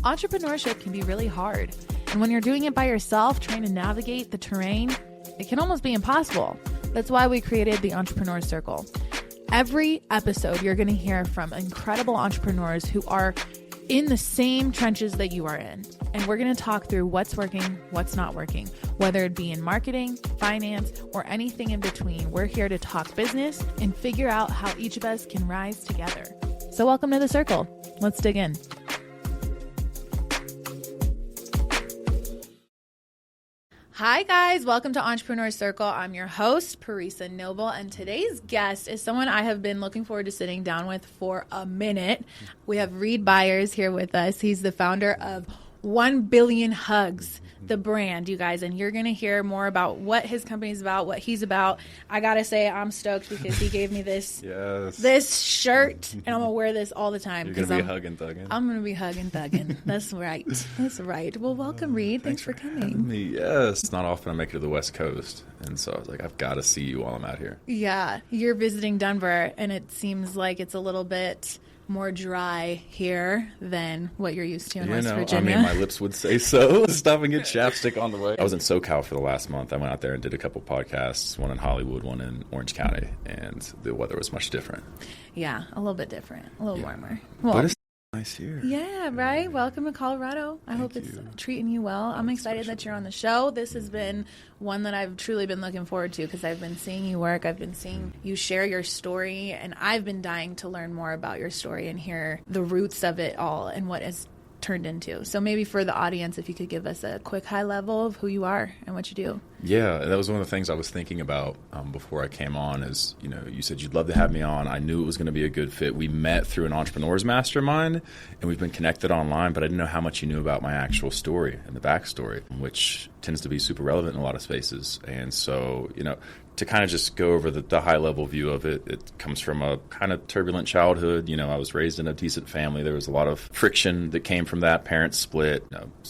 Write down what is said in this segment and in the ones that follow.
Entrepreneurship can be really hard. And when you're doing it by yourself, trying to navigate the terrain, it can almost be impossible. That's why we created the Entrepreneur Circle. Every episode, you're going to hear from incredible entrepreneurs who are in the same trenches that you are in. And we're going to talk through what's working, what's not working, whether it be in marketing, finance, or anything in between. We're here to talk business and figure out how each of us can rise together. So welcome to the circle. Let's dig in. Hi guys, welcome to Entrepreneur Circle. I'm your host, Paresa Noble, and today's guest is someone I have been looking forward to sitting down with for a minute. We have Reed Byers here with us. He's the founder of 1 Billion Hugs, the brand, you guys, and you're going to hear more about what his company's about, what he's about. I got to say, I'm stoked because he gave me this this shirt, and I'm going to wear this all the time. You're going to be hugging thugging. I'm going to be hugging thugging. That's right. That's right. Well, welcome, Reed. Thanks for coming. Yes. It's not often I make it to the West Coast, and so I was like, I've got to see you while I'm out here. Yeah. You're visiting Denver, and it seems like it's a little bit more dry here than what you're used to in West Virginia. I mean, my lips would say so. Stop and get chapstick on the way. I was in SoCal for the last month. I went out there and did a couple podcasts, one in Hollywood, one in Orange County, and the weather was much different. Yeah, a little bit different, a little warmer. Well, but it's nice here. Yeah, right? Welcome to Colorado. I hope it's treating you well. I'm excited that you're on the show. This has been one that I've truly been looking forward to because I've been seeing you work. I've been seeing you share your story, and I've been dying to learn more about your story and hear the roots of it all and what has turned into. So maybe for the audience, if you could give us a quick high level of who you are and what you do. Yeah, that was one of the things I was thinking about before I came on is, you said you'd love to have me on. I knew it was going to be a good fit. We met through an entrepreneur's mastermind, and we've been connected online, but I didn't know how much you knew about my actual story and the backstory, which tends to be super relevant in a lot of spaces. And so, to kind of just go over the high-level view of it, it comes from a kind of turbulent childhood. I was raised in a decent family. There was a lot of friction that came from that. Parents split,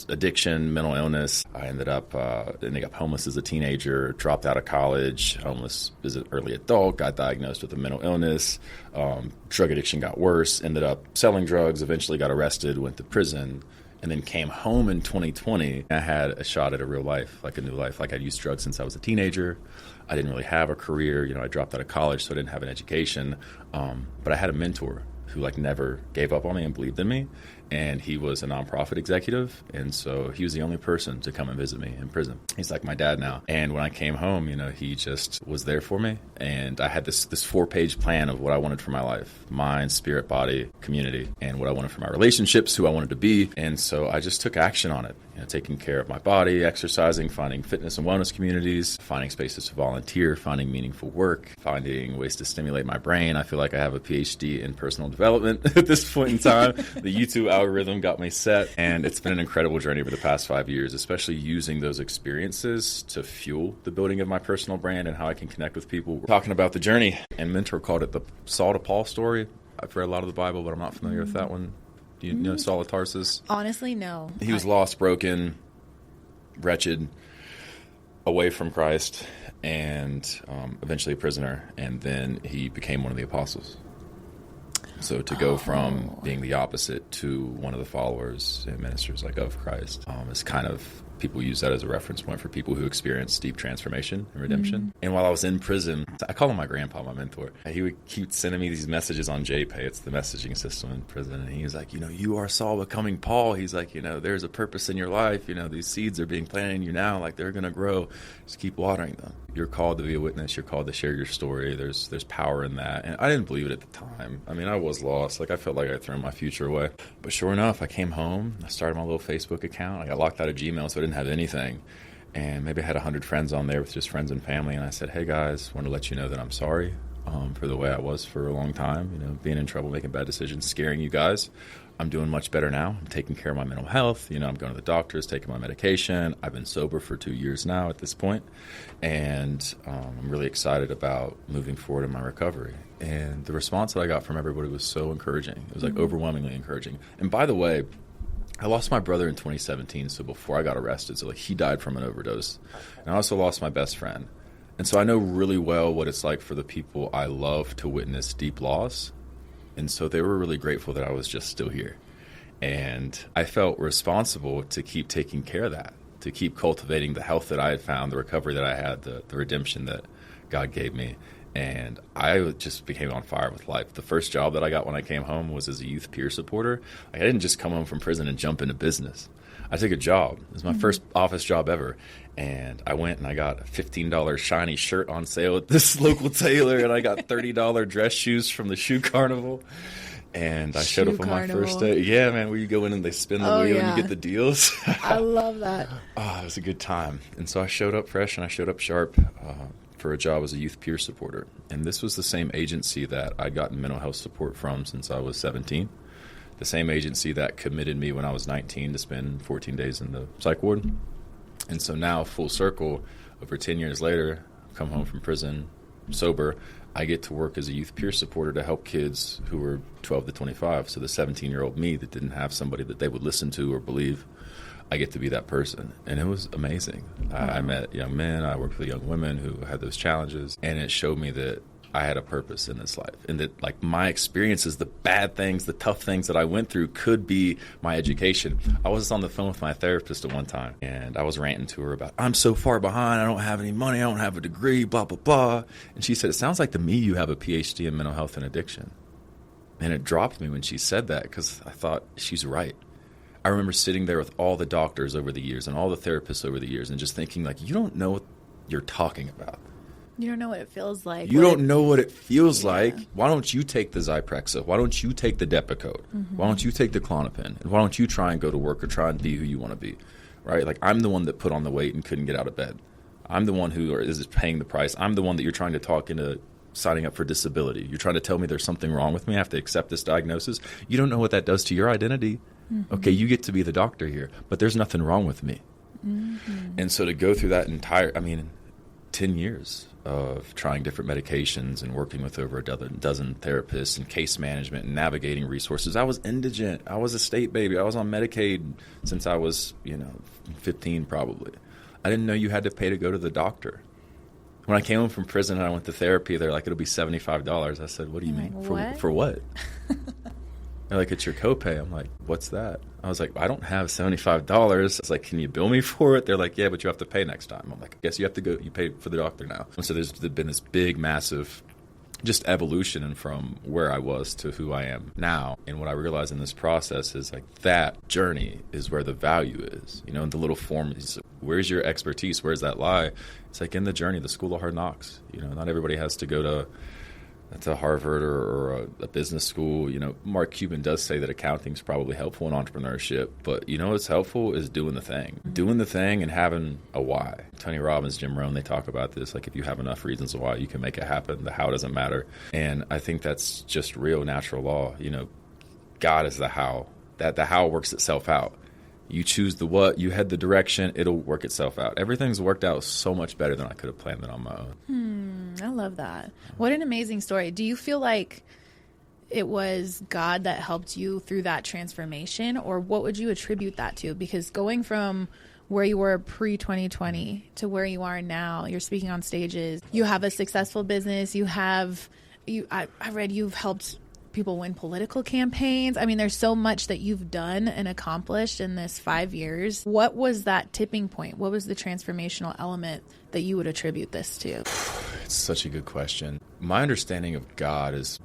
addiction, mental illness. I ended up homeless as a teenager, dropped out of college, homeless as an early adult, got diagnosed with a mental illness. Drug addiction got worse, ended up selling drugs, eventually got arrested, went to prison, and then came home in 2020. I had a shot at a real life, like a new life. Like I'd used drugs since I was a teenager. I didn't really have a career. I dropped out of college, so I didn't have an education. But I had a mentor who never gave up on me and believed in me. And he was a nonprofit executive. And so he was the only person to come and visit me in prison. He's like my dad now. And when I came home, he just was there for me. And I had this 4-page plan of what I wanted for my life: mind, spirit, body, community, and what I wanted for my relationships, who I wanted to be. And so I just took action on it. Taking care of my body, exercising, finding fitness and wellness communities, finding spaces to volunteer, finding meaningful work, finding ways to stimulate my brain. I feel like I have a PhD in personal development at this point in time. The YouTube algorithm got me set, and it's been an incredible journey over the past 5 years, especially using those experiences to fuel the building of my personal brand and how I can connect with people. We're talking about the journey, and Mentor called it the Saul to Paul story. I've read a lot of the Bible, but I'm not familiar with that one. Do you know Saul of Tarsus? Honestly, no. He was lost, broken, wretched, away from Christ, and eventually a prisoner. And then he became one of the apostles. So to go from being the opposite to one of the followers and ministers of Christ is kind of, people use that as a reference point for people who experience deep transformation and redemption. Mm-hmm. And while I was in prison, I call him my grandpa, my mentor. He would keep sending me these messages on JPay. It's the messaging system in prison. And he was like, you are Saul becoming Paul. He's like, there's a purpose in your life. These seeds are being planted in you now. They're going to grow. Just keep watering them. You're called to be a witness. You're called to share your story. There's power in that. And I didn't believe it at the time. I mean, I was lost. I felt like I'd thrown my future away. But sure enough, I came home. I started my little Facebook account. I got locked out of Gmail, so I didn't have anything. And maybe I had 100 friends on there with just friends and family. And I said, hey, guys, I want to let you know that I'm sorry for the way I was for a long time, being in trouble, making bad decisions, scaring you guys. I'm doing much better now. I'm taking care of my mental health. I'm going to the doctors, taking my medication. I've been sober for 2 years now at this point. And I'm really excited about moving forward in my recovery. And the response that I got from everybody was so encouraging. It was overwhelmingly encouraging. And by the way, I lost my brother in 2017, so before I got arrested. So he died from an overdose. And I also lost my best friend. And so I know really well what it's like for the people I love to witness deep loss. And so they were really grateful that I was just still here. And I felt responsible to keep taking care of that, to keep cultivating the health that I had found, the recovery that I had, the redemption that God gave me. And I just became on fire with life. The first job that I got when I came home was as a youth peer supporter. Like, I didn't just come home from prison and jump into business. I took a job. It was my first office job ever. And I went and I got a $15 shiny shirt on sale at this local tailor, and I got $30 dress shoes from the shoe carnival. And I showed up on my first day. Yeah, man, where you go in and they spin the wheel and you get the deals. I love that. Oh, it was a good time. And so I showed up fresh and I showed up sharp for a job as a youth peer supporter. And this was the same agency that I'd gotten mental health support from since I was 17. The same agency that committed me when I was 19 to spend 14 days in the psych ward. And so now, full circle, over 10 years later, come home from prison, sober, I get to work as a youth peer supporter to help kids who were 12 to 25. So the 17-year-old me that didn't have somebody that they would listen to or believe, I get to be that person. And it was amazing. I met young men. I worked with young women who had those challenges. And it showed me that I had a purpose in this life. And that, like, my experiences, the bad things, the tough things that I went through could be my education. I was on the phone with my therapist at one time, and I was ranting to her about, I'm so far behind. I don't have any money. I don't have a degree, blah, blah, blah. And she said, it sounds like to me you have a PhD in mental health and addiction. And it dropped me when she said that, because I thought, she's right. I remember sitting there with all the doctors over the years and all the therapists over the years and just thinking, like, you don't know what you're talking about. You don't know what it feels like. You don't know what it feels like. Why don't you take the Zyprexa? Why don't you take the Depakote? Why don't you take the Klonopin? And why don't you try and go to work or try and be who you want to be? Right? Like, I'm the one that put on the weight and couldn't get out of bed. I'm the one who is paying the price. I'm the one that you're trying to talk into signing up for disability. You're trying to tell me there's something wrong with me. I have to accept this diagnosis. You don't know what that does to your identity. Okay, you get to be the doctor here, but there's nothing wrong with me. And so to go through that 10 years of trying different medications and working with over a dozen therapists and case management and navigating resources. I was indigent. I was a state baby. I was on Medicaid since I was, 15 probably. I didn't know you had to pay to go to the doctor. When I came home from prison and I went to therapy, they're like, it'll be $75. I said, what do you mean? What? For what? They're like, it's your copay. I'm like, what's that? I was like, I don't have $75. It's like, can you bill me for it? They're like, yeah, but you have to pay next time. I'm like, I guess you have to go. You pay for the doctor now. And so there's been this big, massive just evolution and from where I was to who I am now. And what I realized in this process is, like, that journey is where the value is. In the little form, where's your expertise? Where's that lie? It's like in the journey, the school of hard knocks. Not everybody has to go to Harvard or a business school. Mark Cuban does say that accounting is probably helpful in entrepreneurship, but what's helpful is doing the thing. Doing the thing and having a why. Tony Robbins, Jim Rohn, they talk about this. Like, if you have enough reasons why, you can make it happen. The how doesn't matter. And I think that's just real natural law. God is the how. That the how works itself out. You choose the what, you head the direction, it'll work itself out. Everything's worked out so much better than I could have planned it on my own. I love that. What an amazing story. Do you feel like it was God that helped you through that transformation, or what would you attribute that to? Because going from where you were pre-2020 to where you are now, you're speaking on stages, you have a successful business, I read you've helped people win political campaigns. There's so much that you've done and accomplished in this 5 years. What was that tipping point? What was the transformational element that you would attribute this to? It's such a good question. My understanding of God is,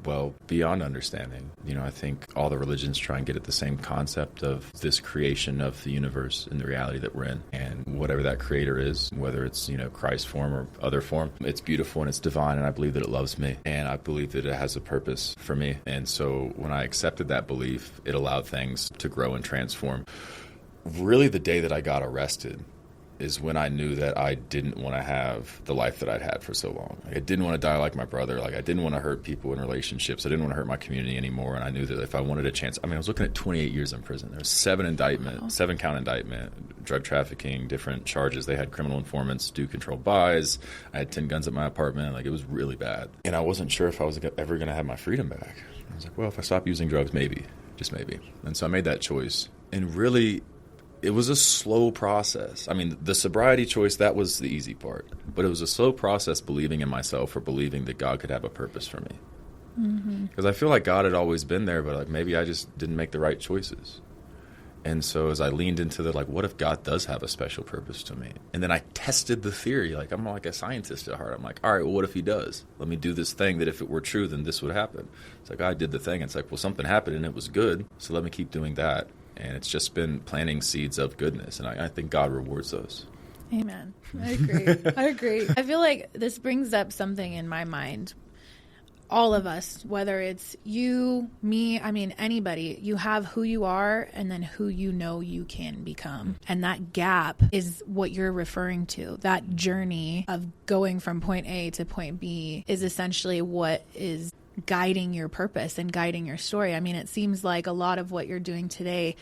beyond understanding. I think all the religions try and get at the same concept of this creation of the universe and the reality that we're in. And whatever that creator is, whether it's, Christ form or other form, it's beautiful and it's divine, and I believe that it loves me. And I believe that it has a purpose for me. And so when I accepted that belief, it allowed things to grow and transform. Really, the day that I got arrested is when I knew that I didn't want to have the life that I'd had for so long. I didn't want to die like my brother. I didn't want to hurt people in relationships. I didn't want to hurt my community anymore. And I knew that if I wanted a chance, I was looking at 28 years in prison. There was 7-count indictment, drug trafficking, different charges. They had criminal informants do controlled buys. I had 10 guns at my apartment. It was really bad. And I wasn't sure if I was ever going to have my freedom back. I was like, if I stop using drugs, maybe, just maybe. And so I made that choice. And really, it was a slow process. The sobriety choice, that was the easy part. But it was a slow process believing in myself, or believing that God could have a purpose for me. Because I feel like God had always been there, but maybe I just didn't make the right choices. And so as I leaned into the, like, what if God does have a special purpose to me? And then I tested the theory. Like, I'm like a scientist at heart. I'm like, all right, well, what if he does? Let me do this thing that if it were true, then this would happen. It's like, I did the thing. It's like, well, something happened and it was good. So let me keep doing that. And it's just been planting seeds of goodness. And I think God rewards those. Amen. I agree. I agree. I feel like this brings up something in my mind. All of us, whether it's you, me, I mean, anybody, you have who you are and then who you know you can become. And that gap is what you're referring to. That journey of going from point A to point B is essentially what is guiding your purpose and guiding your story. I mean, it seems like a lot of what you're doing today,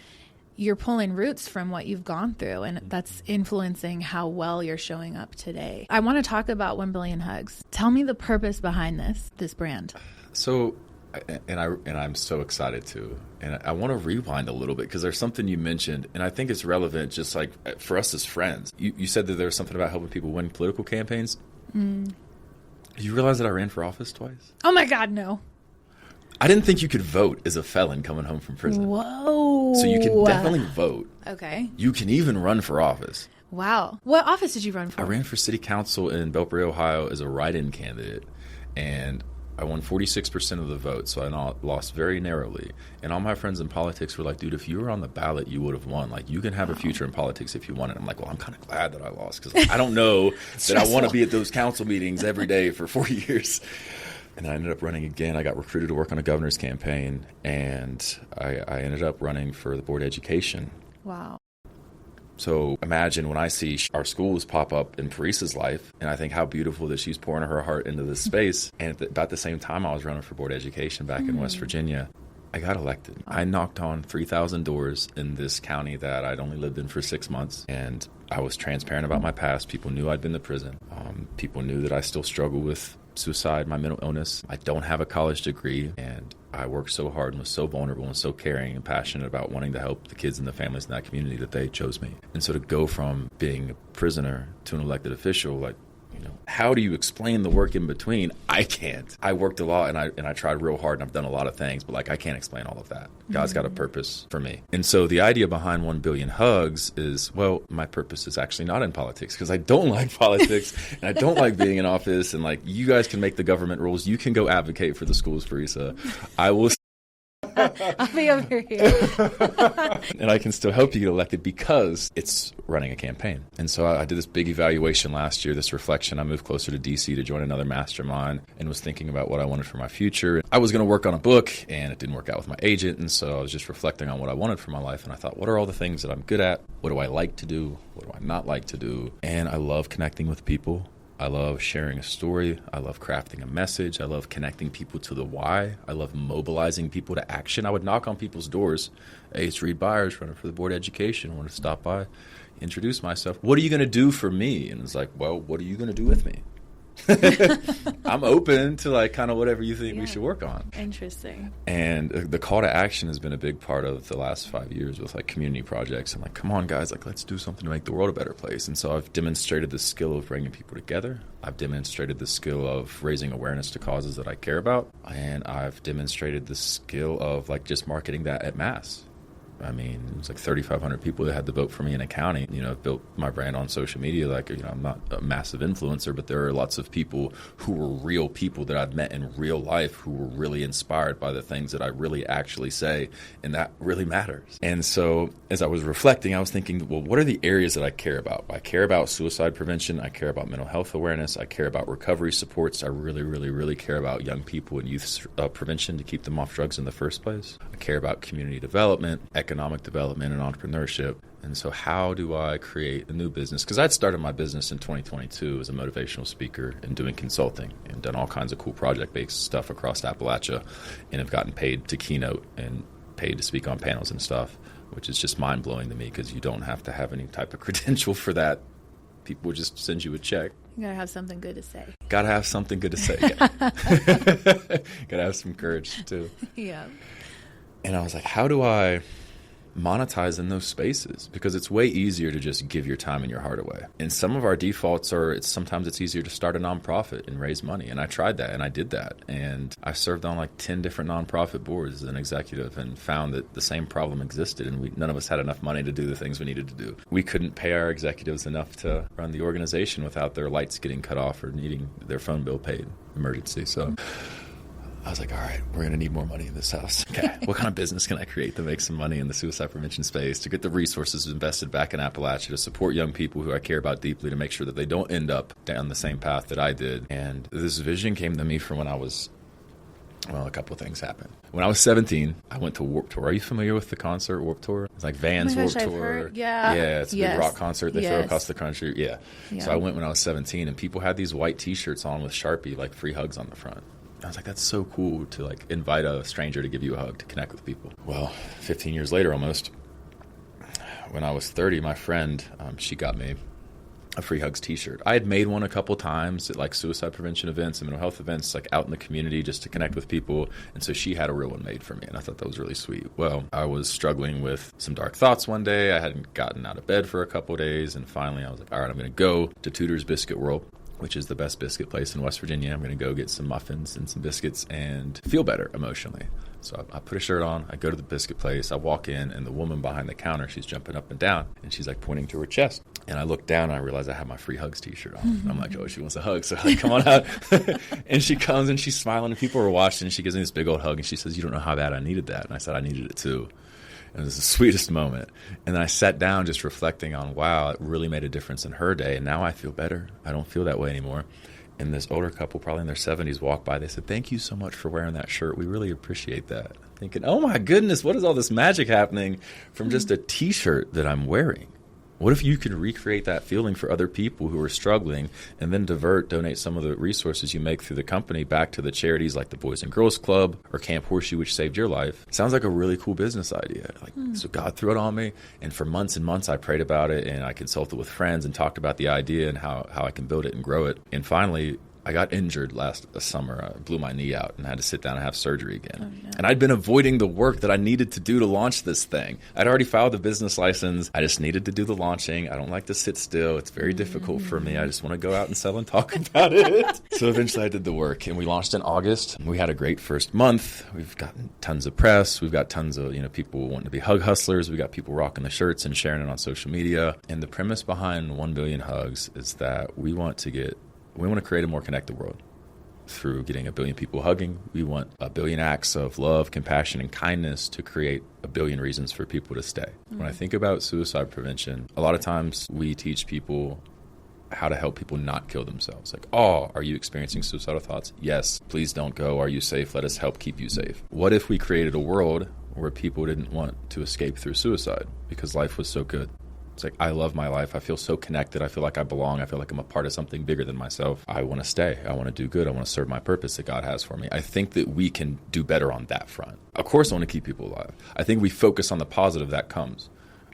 you're pulling roots from what you've gone through, and that's influencing how well you're showing up today. I want to talk about 1 Billion Hugs. Tell me the purpose behind this brand. So, and I'm so excited too. And I want to rewind a little bit because there's something you mentioned, and I think it's relevant just like for us as friends. You said that there was something about helping people win political campaigns. Did you realize that I ran for office twice? Oh my God, no. I didn't think you could vote as a felon coming home from prison. Whoa. So you can definitely vote. Okay. You can even run for office. Wow. What office did you run for? I ran for city council in Belpre, Ohio as a write-in candidate. And I won 46% of the vote, so I lost very narrowly. And all my friends in politics were like, dude, if you were on the ballot, you would have won. Like, you can have a future in politics if you want it. I'm like, well, I'm kind of glad that I lost because I don't know that I want to be at those council meetings every day for 4 years. And I ended up running again. I got recruited to work on a governor's campaign, and I ended up running for the board of education. Wow. So imagine when I see our schools pop up in Paresa's life, and I think how beautiful that she's pouring her heart into this space. And about the same time I was running for board of education back in West Virginia, I got elected. I knocked on 3,000 doors in this county that I'd only lived in for 6 months, and I was transparent about my past. People knew I'd been to prison. People knew that I still struggle with suicide, my mental illness. I don't have a college degree, and I worked so hard and was so vulnerable and so caring and passionate about wanting to help the kids and the families in that community that they chose me. And so to go from being a prisoner to an elected official, like, you know, how do you explain the work in between? I can't. I worked a lot and I tried real hard and I've done a lot of things, but like I can't explain all of that. God's got a purpose for me. And so the idea behind 1 Billion Hugs is, well, my purpose is actually not in politics because I don't like politics and I don't like being in office, and like, you guys can make the government rules. You can go advocate for the schools, Paresa. I will I'll be over here. And I can still help you get elected because it's running a campaign. And so I did this big evaluation last year, this reflection. I moved closer to DC to join another mastermind and was thinking about what I wanted for my future. I was going to work on a book, and it didn't work out with my agent. And so I was just reflecting on what I wanted for my life. And I thought, what are all the things that I'm good at? What do I like to do? What do I not like to do? And I love connecting with people. I love sharing a story. I love crafting a message. I love connecting people to the why. I love mobilizing people to action. I would knock on people's doors. Hey, it's Reed Byers running for the board of education. I want to stop by, introduce myself. What are you going to do for me? And it's like, well, what are you going to do with me? I'm open to like kind of whatever you think we should work on. Interesting. And the call to action has been a big part of the last 5 years with like community projects and like, come on guys, like let's do something to make the world a better place. And so I've demonstrated the skill of bringing people together. I've demonstrated the skill of raising awareness to causes that I care about. And I've demonstrated the skill of like just marketing that at mass. I mean, it was like 3,500 people that had to vote for me in a county. You know, I've built my brand on social media. Like, you know, I'm not a massive influencer, but there are lots of people who were real people that I've met in real life who were really inspired by the things that I really actually say, and that really matters. And so as I was reflecting, I was thinking, well, what are the areas that I care about? I care about suicide prevention. I care about mental health awareness. I care about recovery supports. I really, really, really care about young people and youth prevention to keep them off drugs in the first place. I care about community development, economic development, and entrepreneurship. And so how do I create a new business? Because I'd started my business in 2022 as a motivational speaker and doing consulting and done all kinds of cool project-based stuff across Appalachia, and have gotten paid to keynote and paid to speak on panels and stuff, which is just mind-blowing to me because you don't have to have any type of credential for that. People just send you a check. You gotta have something good to say. Gotta have something good to say. Gotta have some courage too. Yeah. And I was like, how do I monetize in those spaces, because it's way easier to just give your time and your heart away. And some of our defaults are, sometimes it's easier to start a nonprofit and raise money. And I tried that and I did that. And I served on like 10 different nonprofit boards as an executive and found that the same problem existed, and none of us had enough money to do the things we needed to do. We couldn't pay our executives enough to run the organization without their lights getting cut off or needing their phone bill paid, emergency. So I was like, all right, we're going to need more money in this house. Okay, what kind of business can I create to make some money in the suicide prevention space, to get the resources invested back in Appalachia, to support young people who I care about deeply, to make sure that they don't end up down the same path that I did. And this vision came to me from when I was, well, a couple of things happened. When I was 17, I went to Warped Tour. Are you familiar with the concert Warped Tour? It's like Vans Warped Tour. Heard, yeah. Yeah, it's a big rock concert they throw across the country. Yeah. So I went when I was 17, and people had these white T-shirts on with Sharpie, like free hugs on the front. I was like, that's so cool to like invite a stranger to give you a hug, to connect with people. Well, 15 years later almost, when I was 30, my friend, she got me a free hugs t-shirt. I had made one a couple times at like suicide prevention events and mental health events, like out in the community, just to connect with people. And so she had a real one made for me, and I thought that was really sweet. Well, I was struggling with some dark thoughts one day. I hadn't gotten out of bed for a couple of days, and finally I was like, all right, I'm going to go to Tudor's Biscuit World, which is the best biscuit place in West Virginia. I'm going to go get some muffins and some biscuits and feel better emotionally. So I put a shirt on, I go to the biscuit place, I walk in, and the woman behind the counter, she's jumping up and down, and she's like pointing to her chest. And I look down, and I realize I have my free hugs t-shirt on. And I'm like, oh, she wants a hug. So I'm like, come on out. And she comes, and she's smiling, and people are watching, and she gives me this big old hug, and she says, you don't know how bad I needed that. And I said, I needed it too. And it was the sweetest moment. And then I sat down just reflecting on, wow, it really made a difference in her day. And now I feel better. I don't feel that way anymore. And this older couple, probably in their 70s, walked by. They said, thank you so much for wearing that shirt. We really appreciate that. Thinking, oh my goodness, what is all this magic happening from just a t-shirt that I'm wearing? What if you could recreate that feeling for other people who are struggling, and then donate some of the resources you make through the company back to the charities like the Boys and Girls Club or Camp Horseshoe, which saved your life? Sounds like a really cool business idea. So God threw it on me, and for months and months I prayed about it, and I consulted with friends and talked about the idea and how I can build it and grow it. And finally, I got injured last summer. I blew my knee out and had to sit down and have surgery again. Oh, no. And I'd been avoiding the work that I needed to do to launch this thing. I'd already filed the business license. I just needed to do the launching. I don't like to sit still. It's very difficult for me. I just want to go out and sell and talk about it. So eventually I did the work, and we launched in August. We had a great first month. We've gotten tons of press. We've got tons of people wanting to be hug hustlers. We got people rocking the shirts and sharing it on social media. And the premise behind 1 Billion Hugs is that we want to create a more connected world through getting 1 billion people hugging. We want 1 billion acts of love, compassion, and kindness to create 1 billion reasons for people to stay. Mm-hmm. When I think about suicide prevention, a lot of times we teach people how to help people not kill themselves. Like, oh, are you experiencing suicidal thoughts? Yes. Please don't go. Are you safe? Let us help keep you safe. What if we created a world where people didn't want to escape through suicide because life was so good? It's like, I love my life. I feel so connected. I feel like I belong. I feel like I'm a part of something bigger than myself. I want to stay. I want to do good. I want to serve my purpose that God has for me. I think that we can do better on that front. Of course, I want to keep people alive. I think we focus on the positive that comes.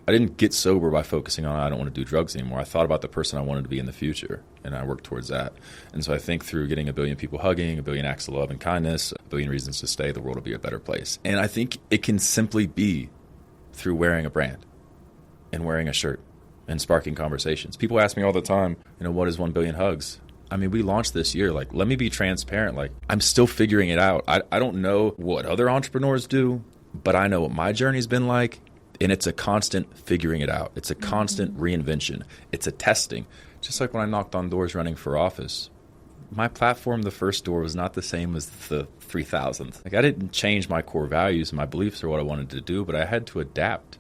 I didn't get sober by focusing on, I don't want to do drugs anymore. I thought about the person I wanted to be in the future, and I worked towards that. And so I think through getting 1 billion people hugging, 1 billion acts of love and kindness, 1 billion reasons to stay, the world will be a better place. And I think it can simply be through wearing a brand and wearing a shirt and sparking conversations. People ask me all the time, what is 1 billion hugs? I mean, we launched this year. Like, let me be transparent. Like, I'm still figuring it out. I don't know what other entrepreneurs do, but I know what my journey's been like. And it's a constant figuring it out. It's a constant reinvention. It's a testing. Just like when I knocked on doors running for office, my platform, the first door, was not the same as the 3,000th. Like, I didn't change my core values and my beliefs or what I wanted to do, but I had to adapt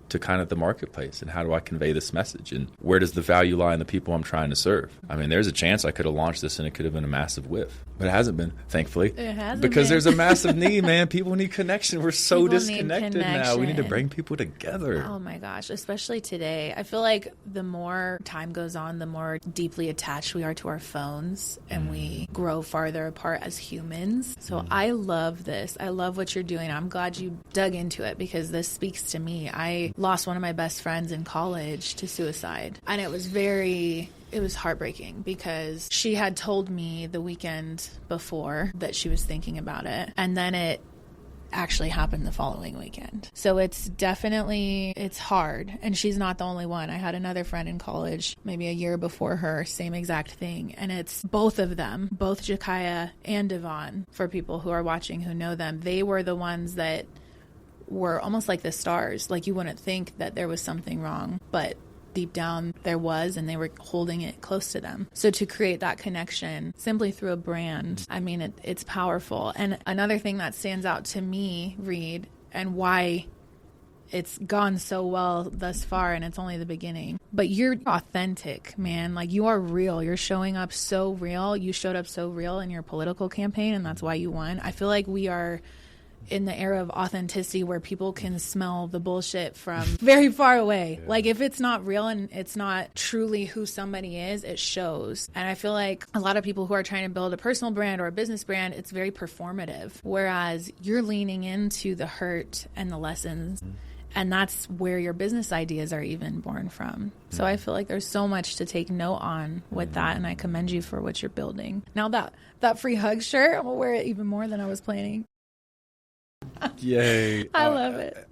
to kind of the marketplace, and how do I convey this message, and where does the value lie in the people I'm trying to serve? I mean, there's a chance I could have launched this and it could have been a massive whiff, but it hasn't been, thankfully. It hasn't because been. There's a massive need, man. People need connection. We're so People disconnected now. We need to bring people together. Oh my gosh, especially today. I feel like the more time goes on, the more deeply attached we are to our phones, and we grow farther apart as humans. So I love this. I love what you're doing. I'm glad you dug into it, because this speaks to me. I lost one of my best friends in college to suicide, and it was heartbreaking, because she had told me the weekend before that she was thinking about it, and then it actually happened the following weekend. So it's hard. And she's not the only one. I had another friend in college, maybe a year before her, same exact thing. And it's both of them, both Jakaya and Devon, for people who are watching who know them. They were the ones that were almost like the stars. Like, you wouldn't think that there was something wrong, but deep down there was, and they were holding it close to them. So to create that connection simply through a brand, I mean, it's powerful. And another thing that stands out to me, Reed, and why it's gone so well thus far, and it's only the beginning, but you're authentic, man. Like, you are real. You're showing up so real. You showed up so real in your political campaign, and that's why you won. I feel like we are in the era of authenticity where people can smell the bullshit from very far away. Yeah. Like, if it's not real and it's not truly who somebody is, it shows. And I feel like a lot of people who are trying to build a personal brand or a business brand, it's very performative. Whereas you're leaning into the hurt and the lessons. And that's where your business ideas are even born from. So I feel like there's so much to take note on with that. And I commend you for what you're building. Now that free hug shirt, I'm gonna wear it even more than I was planning. Yay. I love it.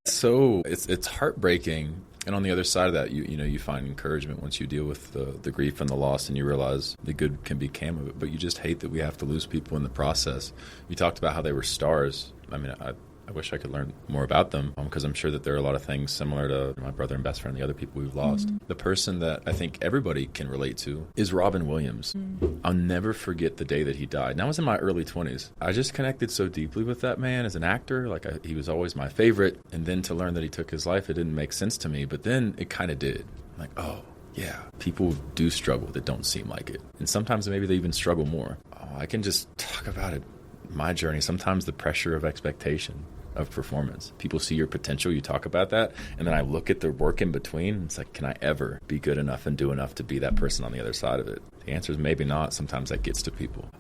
So it's heartbreaking. And on the other side of that, you find encouragement once you deal with the grief and the loss, and you realize the good can become of it. But you just hate that we have to lose people in the process. You talked about how they were stars. I mean, I wish I could learn more about them, because I'm sure that there are a lot of things similar to my brother and best friend, the other people we've lost. Mm-hmm. The person that I think everybody can relate to is Robin Williams. Mm-hmm. I'll never forget the day that he died. And I was in my early 20s. I just connected so deeply with that man as an actor. Like, he was always my favorite. And then to learn that he took his life, it didn't make sense to me. But then it kind of did. Like, oh, yeah, people do struggle that don't seem like it. And sometimes maybe they even struggle more. I can just talk about it, my journey. Sometimes the pressure of expectation, of performance. People see your potential, you talk about that, and then I look at the work in between, and it's like, can I ever be good enough and do enough to be that person on the other side of it? The answer is maybe not. Sometimes that gets to people.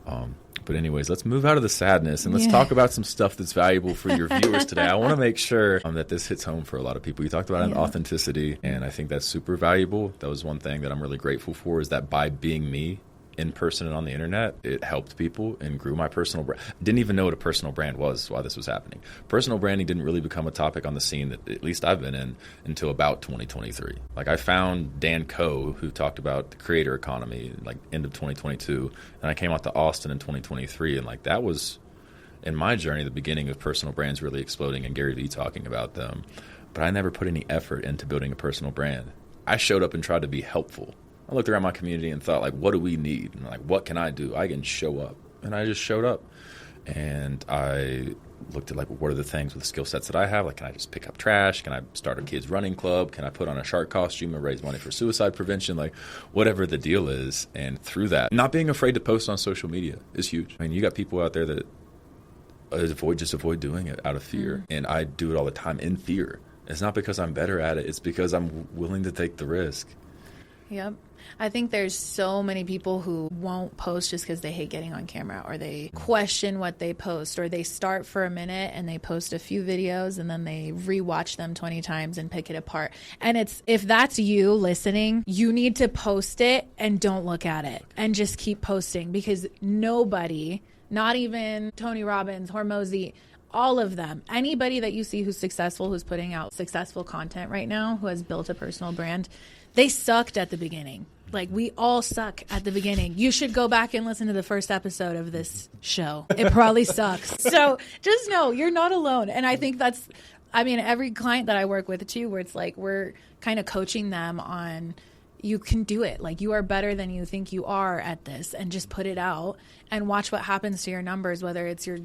But anyways, let's move out of the sadness and let's talk about some stuff that's valuable for your viewers today. I want to make sure that this hits home for a lot of people. You talked about authenticity, and I think that's super valuable. That was one thing that I'm really grateful for, is that by being me, in person and on the internet, it helped people and grew my personal brand. Didn't even know what a personal brand was while this was happening. Personal branding didn't really become a topic on the scene that at least I've been in until about 2023. Like, I found Dan Coe, who talked about the creator economy, like end of 2022, and I came out to Austin in 2023, and like, that was in my journey the beginning of personal brands really exploding and Gary Vee talking about them. But I never put any effort into building a personal brand. I showed up and tried to be helpful. I looked around my community and thought, like, what do we need? And like, what can I do? I can show up. And I just showed up. And I looked at, like, what are the things with the skill sets that I have? Like, can I just pick up trash? Can I start a kids running club? Can I put on a shark costume and raise money for suicide prevention? Like, whatever the deal is. And through that, not being afraid to post on social media is huge. I mean, you got people out there that avoid doing it out of fear. Mm-hmm. And I do it all the time in fear. It's not because I'm better at it. It's because I'm willing to take the risk. Yep. I think there's so many people who won't post just because they hate getting on camera, or they question what they post, or they start for a minute and they post a few videos and then they rewatch them 20 times and pick it apart. And if that's you listening, you need to post it and don't look at it and just keep posting, because nobody, not even Tony Robbins, Hormozy, all of them, anybody that you see who's successful, who's putting out successful content right now, who has built a personal brand, they sucked at the beginning. Like, we all suck at the beginning. You should go back and listen to the first episode of this show. It probably sucks. So just know you're not alone. And I think that's, I mean, every client that I work with too, where it's like, we're kind of coaching them on, you can do it. Like, you are better than you think you are at this, and just put it out and watch what happens to your numbers, whether it's your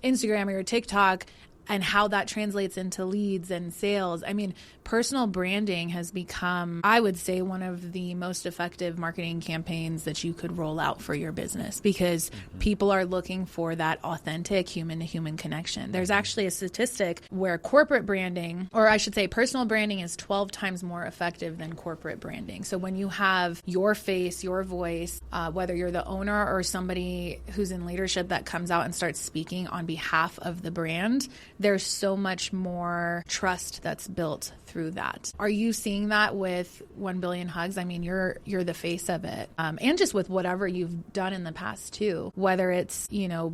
Instagram or your TikTok, and how that translates into leads and sales. I mean, personal branding has become, I would say, one of the most effective marketing campaigns that you could roll out for your business, because people are looking for that authentic human-to-human connection. There's actually a statistic where corporate branding, or I should say personal branding, is 12 times more effective than corporate branding. So when you have your face, your voice, whether you're the owner or somebody who's in leadership that comes out and starts speaking on behalf of the brand, there's so much more trust that's built through through that. Are you seeing that with 1 Billion Hugs? I mean, you're the face of it. And just with whatever you've done in the past too, whether it's,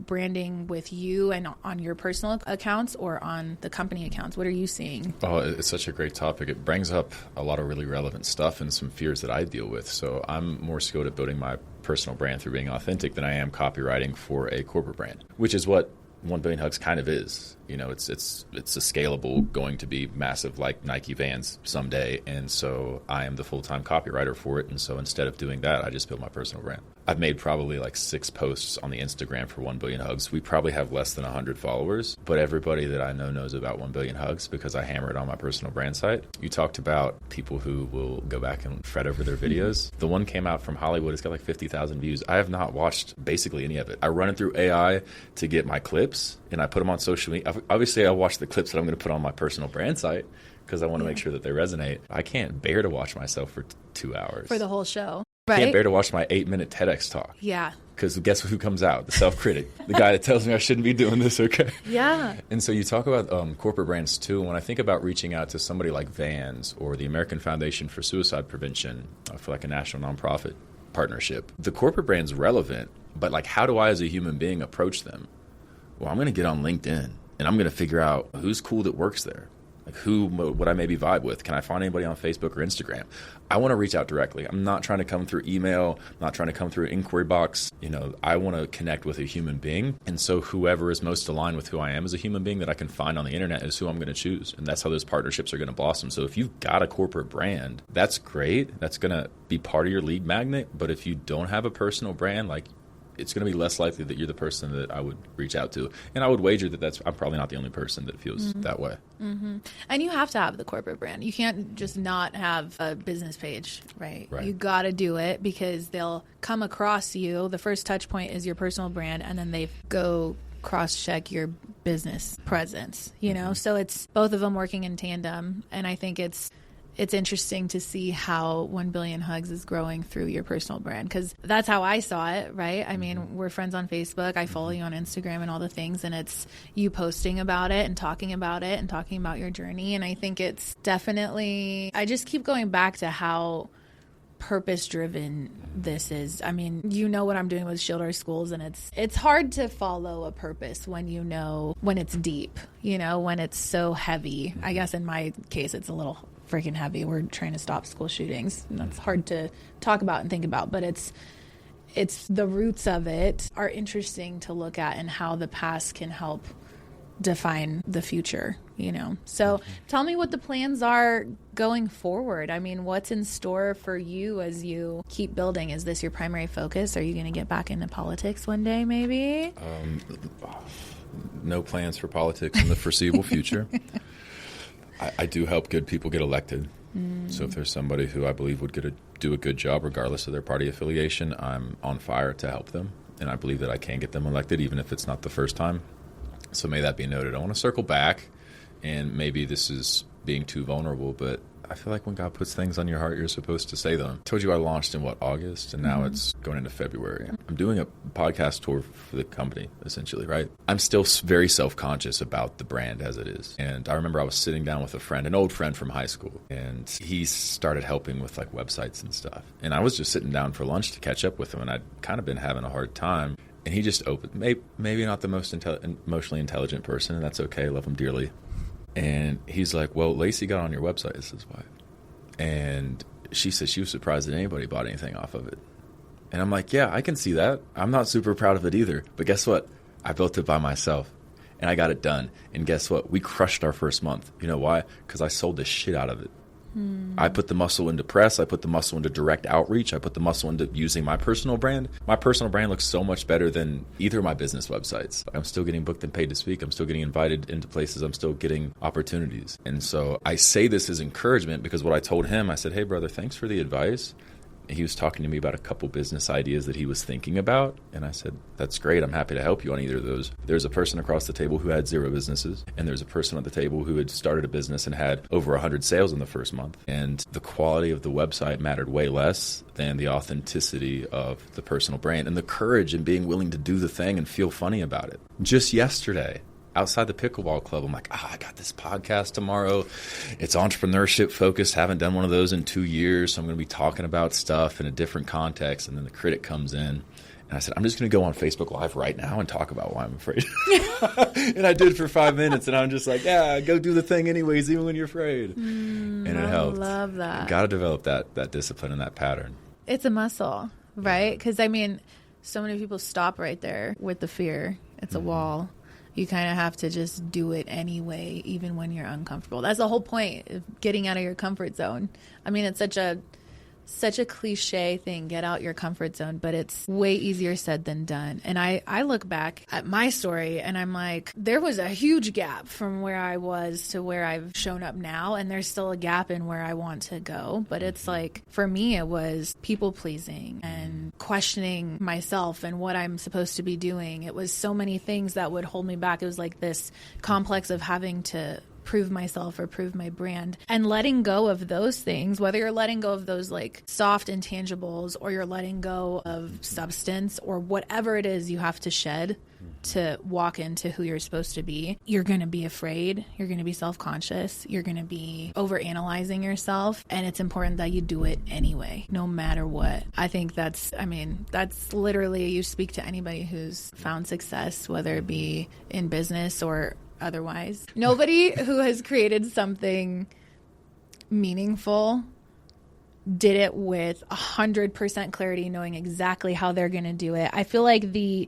branding with you and on your personal accounts or on the company accounts. What are you seeing? Oh, it's such a great topic. It brings up a lot of really relevant stuff and some fears that I deal with. So I'm more skilled at building my personal brand through being authentic than I am copywriting for a corporate brand, which is what 1 Billion Hugs kind of is. It's a scalable, going to be massive like Nike Vans someday. And so I am the full-time copywriter for it. And so instead of doing that, I just build my personal brand. I've made probably like 6 posts on the Instagram for 1 Billion Hugs. We probably have less than 100 followers, but everybody that I know knows about 1 Billion Hugs because I hammer it on my personal brand site. You talked about people who will go back and fret over their videos. The one came out from Hollywood. It's got like 50,000 views. I have not watched basically any of it. I run it through AI to get my clips and I put them on social media. Obviously, I watch the clips that I'm going to put on my personal brand site because I want to make sure that they resonate. I can't bear to watch myself for 2 hours. For the whole show. I Right? can't bear to watch my 8-minute TEDx talk. Yeah. Because guess who comes out? The self-critic. The guy that tells me I shouldn't be doing this, okay? Yeah. And so you talk about corporate brands too. When I think about reaching out to somebody like Vans or the American Foundation for Suicide Prevention for like a national nonprofit partnership, the corporate brand's relevant, but like how do I as a human being approach them? Well, I'm going to get on LinkedIn and I'm going to figure out who's cool that works there. Like who would I maybe vibe with? Can I find anybody on Facebook or Instagram? I want to reach out directly. I'm not trying to come through email, not trying to come through an inquiry box. I want to connect with a human being. And so whoever is most aligned with who I am as a human being that I can find on the internet is who I'm going to choose. And that's how those partnerships are going to blossom. So if you've got a corporate brand, that's great. That's going to be part of your lead magnet. But if you don't have a personal brand, like it's going to be less likely that you're the person that I would reach out to. And I would wager that I'm probably not the only person that feels that way. Mm-hmm. And you have to have the corporate brand. You can't just not have a business page, right? You got to do it because they'll come across you. The first touch point is your personal brand, and then they go cross-check your business presence, So it's both of them working in tandem. And I think it's interesting to see how 1 Billion Hugs is growing through your personal brand because that's how I saw it, right? I mean, we're friends on Facebook. I follow you on Instagram and all the things, and it's you posting about it and talking about your journey. And I think it's definitely, I just keep going back to how purpose-driven this is. I mean, what I'm doing with Shield Our Schools, and it's hard to follow a purpose when when it's deep, when it's so heavy. I guess in my case, it's a little freaking heavy. We're trying to stop school shootings, and that's hard to talk about and think about, but it's the roots of it are interesting to look at and how the past can help define the future, So tell me what the plans are going forward. I mean, what's in store for you as you keep building? Is this your primary focus? Are you going to get back into politics one day, maybe? No plans for politics in the foreseeable future. I do help good people get elected. So if there's somebody who I believe would do a good job regardless of their party affiliation, I'm on fire to help them. And I believe that I can get them elected even if it's not the first time. So may that be noted. I want to circle back, and maybe this is being too vulnerable, but I feel like when God puts things on your heart, you're supposed to say them. I told you I launched in August, and now it's going into February. I'm doing a podcast tour for the company, essentially, right? I'm still very self-conscious about the brand as it is. And I remember I was sitting down with a friend, an old friend from high school, and he started helping with like websites and stuff. And I was just sitting down for lunch to catch up with him, and I'd kind of been having a hard time. And he just opened, maybe not the most emotionally intelligent person, and that's okay. I love him dearly. And he's like, well, Lacey got on your website. This is his wife. And she said she was surprised that anybody bought anything off of it. And I'm like, yeah, I can see that. I'm not super proud of it either. But guess what? I built it by myself. And I got it done. And guess what? We crushed our first month. You know why? Because I sold the shit out of it. I put the muscle into press. I put the muscle into direct outreach. I put the muscle into using my personal brand. My personal brand looks so much better than either of my business websites. I'm still getting booked and paid to speak. I'm still getting invited into places. I'm still getting opportunities. And so I say this as encouragement because what I told him, I said, hey, brother, thanks for the advice. He was talking to me about a couple business ideas that he was thinking about. And I said, that's great. I'm happy to help you on either of those. There's a person across the table who had 0 businesses. And there's a person at the table who had started a business and had over 100 sales in the first month. And the quality of the website mattered way less than the authenticity of the personal brand and the courage in being willing to do the thing and feel funny about it. Just yesterday, outside the pickleball club, I'm like, I got this podcast tomorrow. It's entrepreneurship focused. Haven't done one of those in 2 years. So I'm going to be talking about stuff in a different context. And then the critic comes in. And I said, I'm just going to go on Facebook Live right now and talk about why I'm afraid. And I did for 5 minutes. And I'm just like, yeah, go do the thing anyways, even when you're afraid. And it helped. I love that. You got to develop that discipline and that pattern. It's a muscle, right? Because, I mean, so many people stop right there with the fear. It's a wall. You kind of have to just do it anyway, even when you're uncomfortable. That's the whole point of getting out of your comfort zone. I mean, it's such a cliche thing, get out your comfort zone, but it's way easier said than done. And I look back at my story and I'm like, there was a huge gap from where I was to where I've shown up now. And there's still a gap in where I want to go. But it's like, for me, it was people pleasing and questioning myself and what I'm supposed to be doing. It was so many things that would hold me back. It was like this complex of having to prove myself or prove my brand, and letting go of those things, whether you're letting go of those like soft intangibles or you're letting go of substance or whatever it is you have to shed to walk into who you're supposed to be. You're going to be afraid. You're going to be self-conscious. You're going to be overanalyzing yourself. And it's important that you do it anyway, no matter what. I think that's literally, you speak to anybody who's found success, whether it be in business or otherwise. Nobody who has created something meaningful did it with 100% clarity, knowing exactly how they're going to do it. I feel like the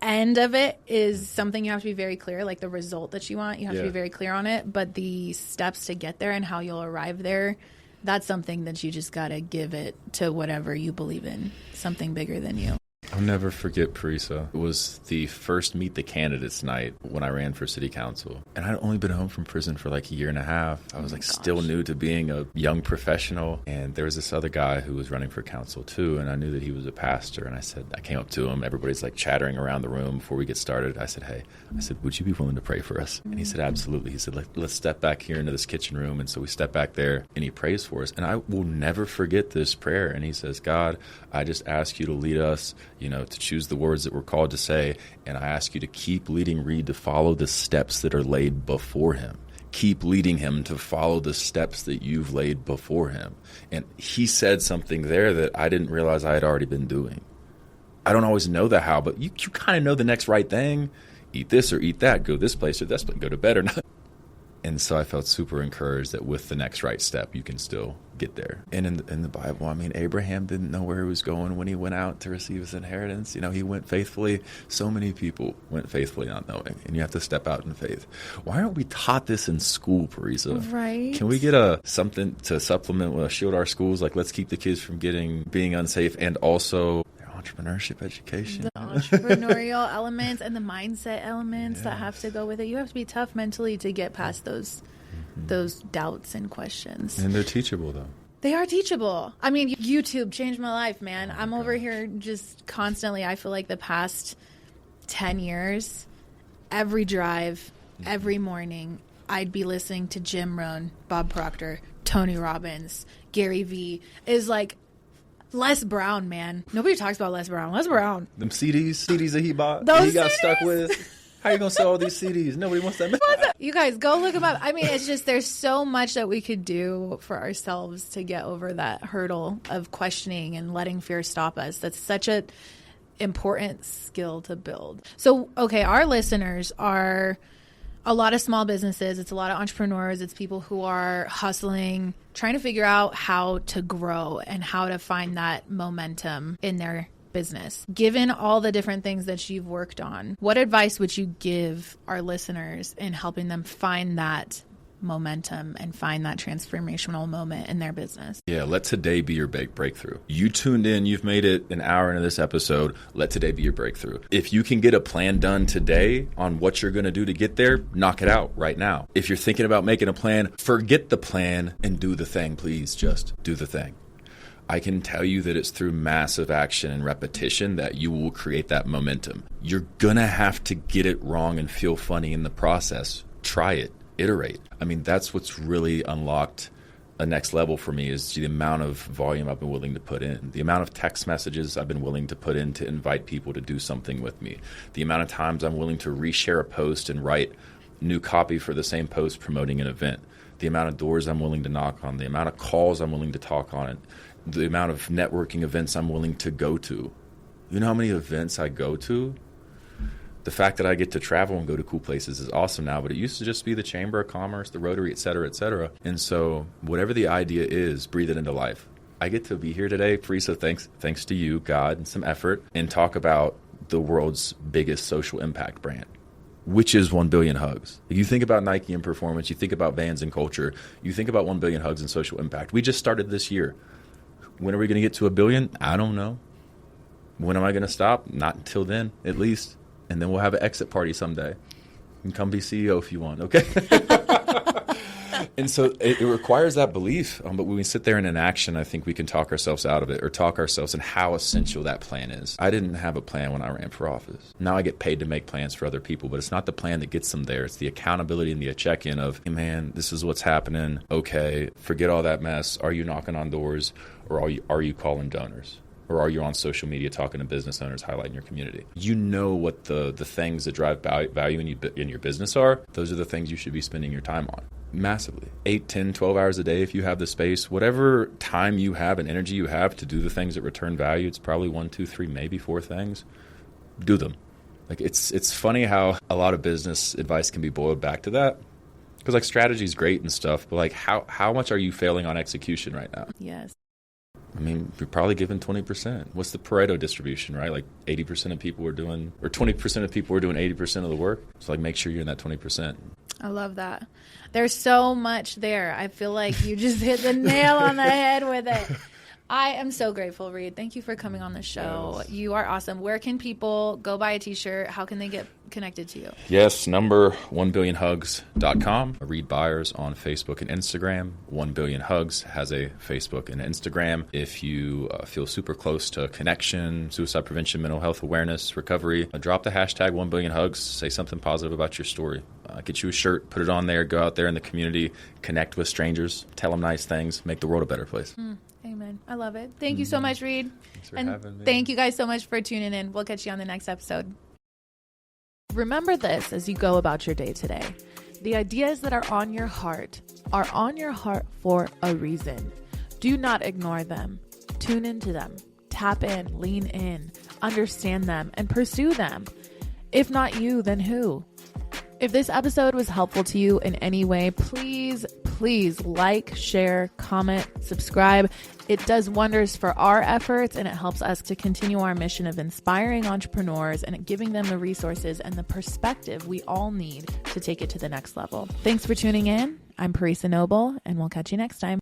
end of it is something you have to be very clear, like the result that you want, you have to be very clear on it, but the steps to get there and how you'll arrive there, that's something that you just got to give it to whatever you believe in, something bigger than you. I'll never forget, Paresa. It was the first Meet the Candidates night when I ran for city council. And I'd only been home from prison for like a year and a half. I was still new to being a young professional. And there was this other guy who was running for council too. And I knew that he was a pastor. And I came up to him. Everybody's like chattering around the room before we get started. I said, would you be willing to pray for us? And he said, absolutely. He said, let's step back here into this kitchen room. And so we step back there and he prays for us. And I will never forget this prayer. And he says, God, I just ask you to lead us, to choose the words that we're called to say. And I ask you to keep leading Reed to follow the steps that are laid before him. Keep leading him to follow the steps that you've laid before him. And he said something there that I didn't realize I had already been doing. I don't always know the how, but you kind of know the next right thing. Eat this or eat that. Go this place or this place. Go to bed or not. And so I felt super encouraged that with the next right step, you can still get there. And in the Bible, I mean, Abraham didn't know where he was going when he went out to receive his inheritance. He went faithfully. So many people went faithfully not knowing. And you have to step out in faith. Why aren't we taught this in school, Paresa? Right. Can we get something to supplement, shield our schools? Like, let's keep the kids from being unsafe, and also entrepreneurship education. The entrepreneurial elements and the mindset elements that have to go with it. You have to be tough mentally to get past those doubts and questions. And they're teachable, though. They are teachable. I mean, YouTube changed my life, man. I'm over here just constantly, I feel like the past 10 years, every drive, every morning, I'd be listening to Jim Rohn, Bob Proctor, Tony Robbins, Gary Vee. Is like Les Brown, man. Nobody talks about Les Brown. Les Brown. Them CDs that he bought, that he got stuck with. How are you going to sell all these CDs? Nobody wants that. You guys, go look them up. I mean, it's just, there's so much that we could do for ourselves to get over that hurdle of questioning and letting fear stop us. That's such an important skill to build. So, okay, our listeners are a lot of small businesses. It's a lot of entrepreneurs. It's people who are hustling, trying to figure out how to grow and how to find that momentum in their business. Given all the different things that you've worked on, what advice would you give our listeners in helping them find that momentum and find that transformational moment in their business? Yeah, let today be your big breakthrough. You tuned in, you've made it an hour into this episode. Let today be your breakthrough. If you can get a plan done today on what you're going to do to get there, knock it out right now. If you're thinking about making a plan, forget the plan and do the thing. Please just do the thing. I can tell you that it's through massive action and repetition that you will create that momentum. You're going to have to get it wrong and feel funny in the process. Try it. Iterate. I mean, that's what's really unlocked a next level for me is the amount of volume I've been willing to put in, the amount of text messages I've been willing to put in to invite people to do something with me, the amount of times I'm willing to reshare a post and write new copy for the same post promoting an event, the amount of doors I'm willing to knock on, the amount of calls I'm willing to talk on, the amount of networking events I'm willing to go to. You know how many events I go to? The fact that I get to travel and go to cool places is awesome now, but it used to just be the Chamber of Commerce, the Rotary, et cetera, et cetera. And so whatever the idea is, breathe it into life. I get to be here today, Paresa, thanks to you, God, and some effort, and talk about the world's biggest social impact brand, which is 1 billion hugs. You think about Nike and performance, you think about Vans and culture, you think about 1 billion hugs and social impact. We just started this year. When are we going to get to 1 billion? I don't know. When am I going to stop? Not until then, at least. And then we'll have an exit party someday. You can come be CEO if you want, okay? And so it requires that belief. But when we sit there in an action, I think we can talk ourselves out of it, or talk ourselves in how essential that plan is. I didn't have a plan when I ran for office. Now I get paid to make plans for other people, but it's not the plan that gets them there. It's the accountability and the check-in of, hey man, this is what's happening. Okay, forget all that mess. Are you knocking on doors, or are you calling donors? Or are you on social media talking to business owners, highlighting your community? You know what the things that drive value in your business are. Those are the things you should be spending your time on. Massively. 8, 10, 12 hours a day if you have the space. Whatever time you have and energy you have to do the things that return value, it's probably 1, 2, 3, maybe 4 things. Do them. Like it's funny how a lot of business advice can be boiled back to that. Because like strategy is great and stuff, but like how much are you failing on execution right now? Yes. I mean, you're probably given 20%. What's the Pareto distribution, right? Like 80% of people are doing, or 20% of people are doing 80% of the work. So like make sure you're in that 20%. I love that. There's so much there. I feel like you just hit the nail on the head with it. I am so grateful, Reed. Thank you for coming on the show. Yes. You are awesome. Where can people go buy a t-shirt? How can they get connected to you? Yes, number 1billionhugs.com. Reed Byers on Facebook and Instagram. 1 Billion Hugs has a Facebook and Instagram. If you feel super close to connection, suicide prevention, mental health awareness, recovery, drop the hashtag 1 Billion Hugs. Say something positive about your story. Get you a shirt, put it on there, go out there in the community, connect with strangers, tell them nice things, make the world a better place. Amen. I love it. Thank you so much, Reed. Thanks for having me. Thank you guys so much for tuning in. We'll catch you on the next episode. Remember this as you go about your day today. The ideas that are on your heart for a reason. Do not ignore them. Tune into them. Tap in, lean in, understand them, and pursue them. If not you, then who? If this episode was helpful to you in any way, please like, share, comment, subscribe. It does wonders for our efforts, and it helps us to continue our mission of inspiring entrepreneurs and giving them the resources and the perspective we all need to take it to the next level. Thanks for tuning in. I'm Paresa Noble, and we'll catch you next time.